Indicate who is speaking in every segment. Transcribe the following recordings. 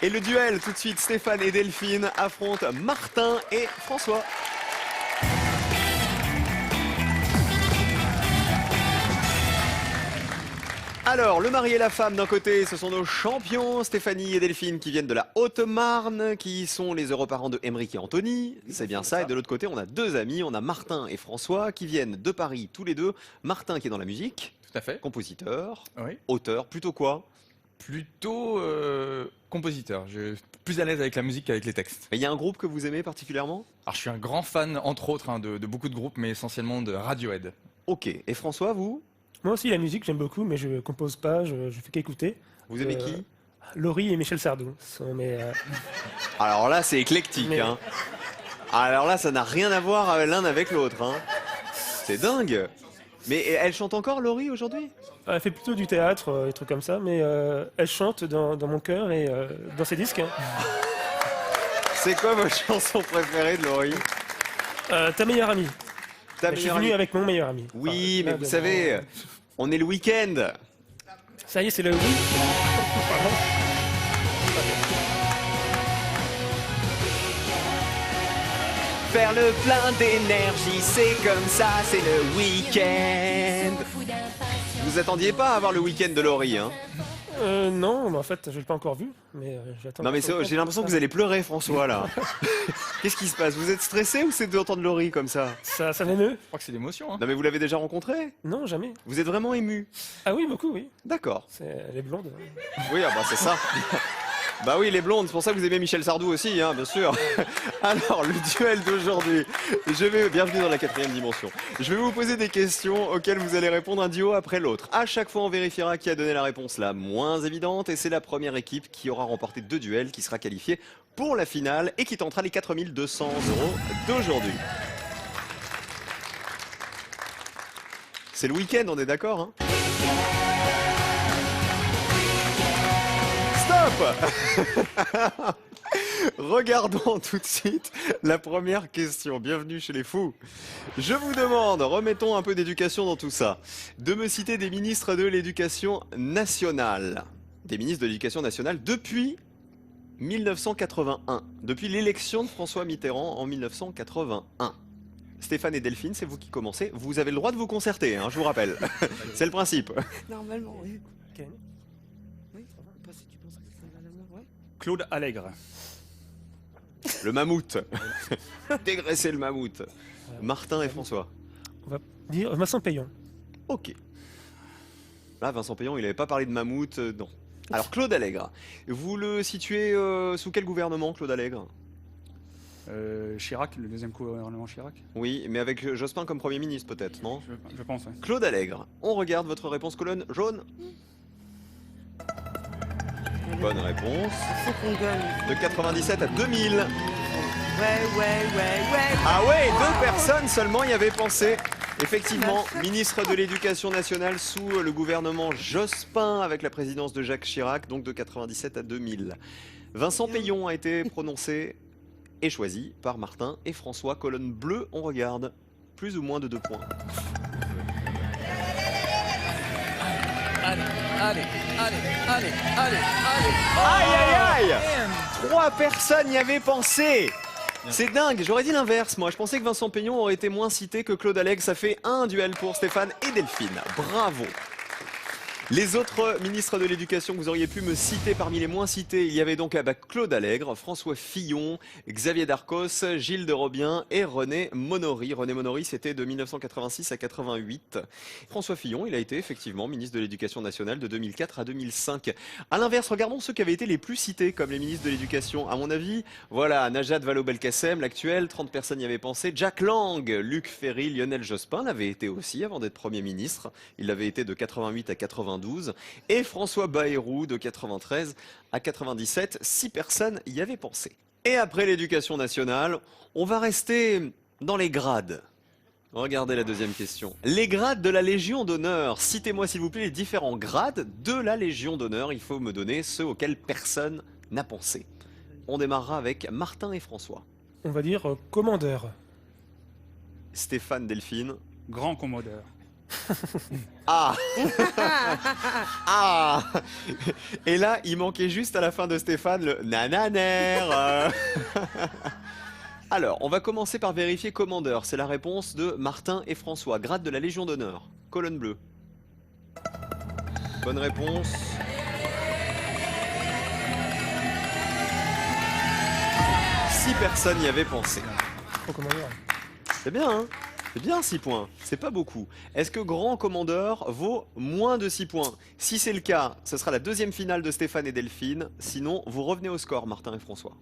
Speaker 1: Et le duel, tout de suite, Stéphane et Delphine affrontent Martin et François. Alors, le mari et la femme d'un côté, ce sont nos champions, Stéphanie et Delphine, qui viennent de la Haute-Marne, qui sont les heureux parents de Émeric et Anthony. C'est bien ça. Et de l'autre côté, on a deux amis, on a Martin et François, qui viennent de Paris tous les deux. Martin qui est dans la musique,
Speaker 2: Tout à fait.
Speaker 1: compositeur,
Speaker 2: Oui.
Speaker 1: auteur, plutôt quoi?
Speaker 2: Plutôt compositeur. Je suis plus à l'aise avec la musique qu'avec les textes.
Speaker 1: Il y a un groupe que vous aimez particulièrement?
Speaker 2: Alors je suis un grand fan, entre autres, de beaucoup de groupes, mais essentiellement de Radiohead.
Speaker 1: Ok. Et François, vous?
Speaker 3: Moi aussi, la musique, j'aime beaucoup, mais je compose pas, je fais qu'écouter.
Speaker 1: Vous aimez qui?
Speaker 3: Laurie et Michel Sardou sont
Speaker 1: Alors là, c'est éclectique.
Speaker 3: Mais-
Speaker 1: Hein. Alors là, ça n'a rien à voir l'un avec l'autre. Hein. C'est dingue. Mais elle chante encore, Laurie, aujourd'hui?
Speaker 3: Elle fait plutôt du théâtre, des trucs comme ça, mais elle chante dans mon cœur et dans ses disques. Hein.
Speaker 1: C'est quoi votre chanson préférée de Laurie?
Speaker 3: Ta meilleure amie.
Speaker 1: Ta
Speaker 3: Je suis
Speaker 1: meilleure
Speaker 3: venu
Speaker 1: amie.
Speaker 3: avec mon meilleur ami.
Speaker 1: Oui, mais
Speaker 3: là,
Speaker 1: vous
Speaker 3: de-
Speaker 1: savez, on est le week-end.
Speaker 3: Ça y est, c'est le oui. Pardon.
Speaker 1: Faire le plein d'énergie, c'est comme ça, c'est le week-end. Vous attendiez pas à avoir le week-end de Laurie, hein?
Speaker 3: Non, mais en fait, je l'ai pas encore vu, mais j'attends.
Speaker 1: Non mais j'ai l'impression que vous allez pleurer, François, là. Qu'est-ce qui se passe? Vous êtes stressé ou c'est d'entendre Laurie comme ça?
Speaker 3: Ça m'émeut.
Speaker 2: Je crois que c'est l'émotion. Hein.
Speaker 1: Non mais vous l'avez déjà rencontrée?
Speaker 3: Non, jamais.
Speaker 1: Vous êtes vraiment ému?
Speaker 3: Ah oui, beaucoup, oui.
Speaker 1: D'accord.
Speaker 3: Elle est blonde.
Speaker 1: Oui, ah bah c'est ça. Bah oui, les blondes, c'est pour ça que vous aimez Michel Sardou aussi, hein, bien sûr. Alors, le duel d'aujourd'hui, bienvenue dans la 4e dimension. Je vais vous poser des questions auxquelles vous allez répondre un duo après l'autre. À chaque fois, on vérifiera qui a donné la réponse la moins évidente, et c'est la première équipe qui aura remporté 2 duels qui sera qualifiée pour la finale et qui tentera les 4200 € d'aujourd'hui. C'est le week-end, on est d'accord, hein? Stop! Regardons tout de suite la première question. Bienvenue chez les fous. Je vous demande, remettons un peu d'éducation dans tout ça, de me citer des ministres de l'éducation nationale. Des ministres de l'éducation nationale depuis 1981. Depuis l'élection de François Mitterrand en 1981. Stéphane et Delphine, c'est vous qui commencez. Vous avez le droit de vous concerter, hein, je vous rappelle. C'est le principe.
Speaker 4: Normalement, oui.
Speaker 3: Ok.
Speaker 4: Oui, pas si tu penses que ça va l'avoir, ouais.
Speaker 5: Claude Allègre.
Speaker 1: Le mammouth. Dégraisser le mammouth. Martin et François.
Speaker 3: On va dire Vincent Payon.
Speaker 1: Ok. Là, Vincent Payon, il n'avait pas parlé de mammouth, non. Alors, Claude Allègre. Vous le situez sous quel gouvernement, Claude Allègre?
Speaker 5: Chirac, le deuxième gouvernement Chirac.
Speaker 1: Oui, mais avec Jospin comme Premier ministre, peut-être, non?
Speaker 5: Je pense, ouais.
Speaker 1: Claude Allègre. On regarde votre réponse colonne jaune. Bonne réponse.
Speaker 4: Faut qu'on gagne.
Speaker 1: De 97 à 2000.
Speaker 4: Ouais.
Speaker 1: Ah ouais, 2 personnes seulement y avaient pensé. Effectivement, ministre de l'Éducation nationale sous le gouvernement Jospin avec la présidence de Jacques Chirac, donc de 97 à 2000. Vincent Payon a été prononcé et choisi par Martin et François. Colonne bleue, on regarde. Plus ou moins de 2 points.
Speaker 2: Allez.
Speaker 1: Aïe aïe aïe! 3 personnes y avaient pensé. C'est dingue, j'aurais dit l'inverse moi. Je pensais que Vincent Payon aurait été moins cité que Claude Allègre. Ça fait un duel pour Stéphane et Delphine. Bravo! Les autres ministres de l'Éducation que vous auriez pu me citer parmi les moins cités, il y avait donc Claude Allègre, François Fillon, Xavier Darcos, Gilles de Robien et René Monory. René Monory, c'était de 1986 à 88. François Fillon, il a été effectivement ministre de l'Éducation nationale de 2004 à 2005. À l'inverse, regardons ceux qui avaient été les plus cités comme les ministres de l'Éducation. À mon avis, voilà, Najat Vallaud-Belkacem, l'actuel, 30 personnes y avaient pensé. Jack Lang, Luc Ferry, Lionel Jospin l'avait été aussi avant d'être Premier ministre. Il l'avait été de 88 à 92. Et François Bayrou de 93 à 97, 6 personnes y avaient pensé. Et après l'éducation nationale, on va rester dans les grades. Regardez la deuxième question. Les grades de la Légion d'honneur. Citez-moi s'il vous plaît les différents grades de la Légion d'honneur. Il faut me donner ceux auxquels personne n'a pensé. On démarrera avec Martin et François.
Speaker 3: On va dire commandeur.
Speaker 1: Stéphane, Delphine.
Speaker 5: Grand commodeur.
Speaker 1: Ah. Ah. Et là, il manquait juste à la fin de Stéphane le nananer. Alors, on va commencer par vérifier commandeur. C'est la réponse de Martin et François. Grade de la Légion d'honneur. Colonne bleue. Bonne réponse. Six personnes y avaient pensé.
Speaker 3: Au commandeur.
Speaker 1: C'est bien, hein? C'est bien 6 points. C'est pas beaucoup. Est-ce que grand commandeur vaut moins de 6 points? Si c'est le cas, ce sera la deuxième finale de Stéphane et Delphine. Sinon, vous revenez au score, Martin et François.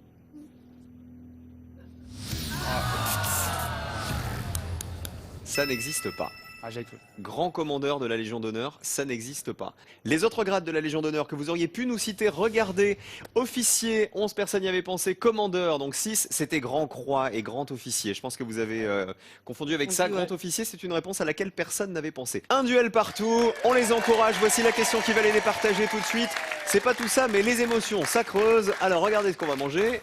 Speaker 1: Ça n'existe pas.
Speaker 5: Ah, j'avais cru.
Speaker 1: Grand commandeur de la Légion d'honneur, ça n'existe pas. Les autres grades de la Légion d'honneur que vous auriez pu nous citer, regardez. Officier, 11 personnes y avaient pensé. Commandeur, donc 6, c'était grand croix et grand officier. Je pense que vous avez confondu avec ça.
Speaker 4: Ouais.
Speaker 1: Grand officier, c'est une réponse à laquelle personne n'avait pensé. Un duel partout, on les encourage. Voici la question qui va les départager tout de suite. C'est pas tout ça, mais les émotions, ça creuse. Alors regardez ce qu'on va manger.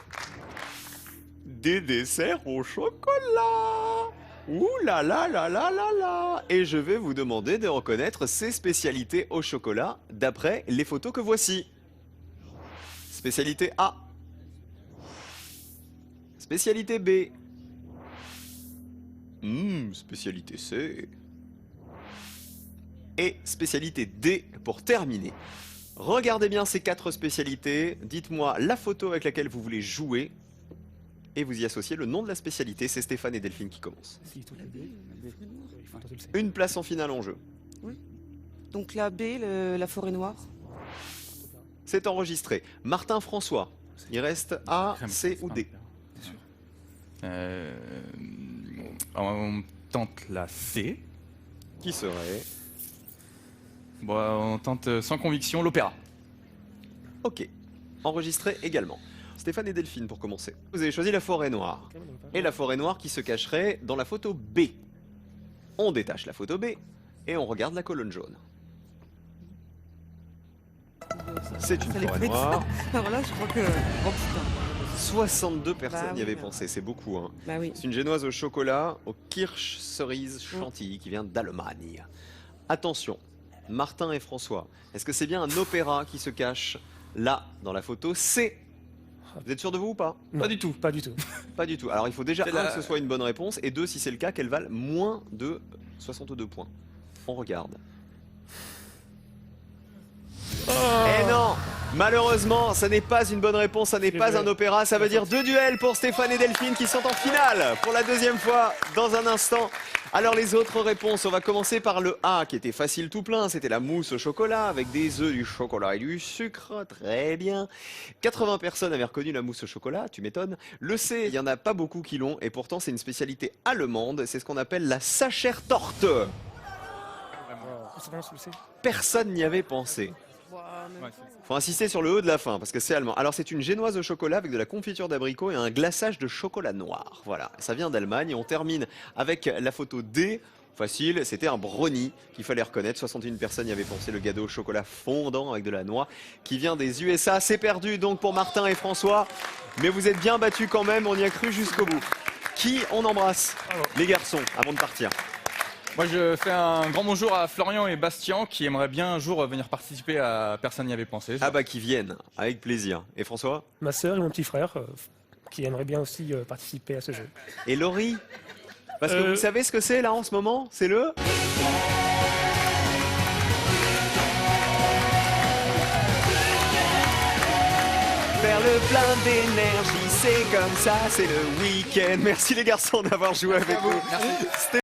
Speaker 1: Des desserts au chocolat. Ouh là là là là là là. Et je vais vous demander de reconnaître ces spécialités au chocolat d'après les photos que voici. Spécialité A. Spécialité B. Spécialité C. Et spécialité D pour terminer. Regardez bien ces 4 spécialités. Dites-moi la photo avec laquelle vous voulez jouer. Et vous y associez le nom de la spécialité. C'est Stéphane et Delphine qui commencent.
Speaker 3: Si, tout le B. Il faut tenter le C.
Speaker 1: Une place en finale en jeu.
Speaker 4: Donc la B, la forêt noire.
Speaker 1: C'est enregistré. Martin François. Il reste A, C ou D.
Speaker 2: C'est sûr. On tente la C.
Speaker 1: Qui serait?
Speaker 2: Bon, on tente sans conviction l'opéra.
Speaker 1: Ok. Enregistré également. Stéphane et Delphine pour commencer. Vous avez choisi la forêt noire. Et la forêt noire qui se cacherait dans la photo B. On détache la photo B et on regarde la colonne jaune. C'est une
Speaker 4: Ça les
Speaker 1: forêt
Speaker 4: fait
Speaker 1: noire.
Speaker 4: Alors là, je crois que... Oh putain.
Speaker 1: 62 personnes
Speaker 4: Bah
Speaker 1: y avaient
Speaker 4: oui,
Speaker 1: pensé, c'est beaucoup. Hein.
Speaker 4: Bah oui.
Speaker 1: C'est une génoise au chocolat, au kirsch cerise chantilly qui vient d'Allemagne. Attention, Martin et François, est-ce que c'est bien un opéra qui se cache là dans la photo C? Vous êtes sûr de vous ou pas?
Speaker 3: Non,
Speaker 2: Pas du tout.
Speaker 3: Pas du tout.
Speaker 1: Pas du tout. Alors il faut déjà,
Speaker 2: C'est
Speaker 1: un,
Speaker 2: la-
Speaker 1: que ce soit une bonne réponse, et deux, si c'est le cas, qu'elle valent moins de 62 points. On regarde. Eh non! Malheureusement, ça n'est pas une bonne réponse, ça n'est
Speaker 3: C'est
Speaker 1: pas
Speaker 3: vrai.
Speaker 1: un opéra, ça veut dire 2 duels pour Stéphane et Delphine qui sont en finale pour la deuxième fois dans un instant. Alors les autres réponses, on va commencer par le A qui était facile tout plein, c'était la mousse au chocolat avec des œufs, du chocolat et du sucre, très bien. 80 personnes avaient reconnu la mousse au chocolat, tu m'étonnes. Le C, il n'y en a pas beaucoup qui l'ont et pourtant c'est une spécialité allemande, c'est ce qu'on appelle la Sachertorte.
Speaker 3: C'est vraiment sous le C.
Speaker 1: Personne n'y avait pensé.
Speaker 4: Ouah, même
Speaker 2: Ouais,
Speaker 4: pas.
Speaker 1: Faut insister sur le E de la fin parce que c'est allemand. Alors c'est une génoise au chocolat avec de la confiture d'abricot et un glaçage de chocolat noir. Voilà, ça vient d'Allemagne et on termine avec la photo D. Facile, c'était un brownie qu'il fallait reconnaître. 61 personnes y avaient pensé, le gâteau au chocolat fondant avec de la noix qui vient des USA. C'est perdu donc pour Martin et François, mais vous êtes bien battus quand même, on y a cru jusqu'au bout. Qui on embrasse?
Speaker 3: Bravo.
Speaker 1: Les garçons, avant de partir.
Speaker 2: Moi, je fais un grand bonjour à Florian et Bastien qui aimeraient bien un jour venir participer à Personne n'y avait pensé.
Speaker 1: Ah bah qui viennent, avec plaisir. Et François?
Speaker 3: Ma sœur et mon petit frère qui aimeraient bien aussi participer à ce jeu.
Speaker 1: Et Laurie? Parce que vous savez ce que c'est là en ce moment? C'est le... Faire le plein d'énergie, c'est comme ça, c'est le week-end. Merci les garçons d'avoir joué avec vous.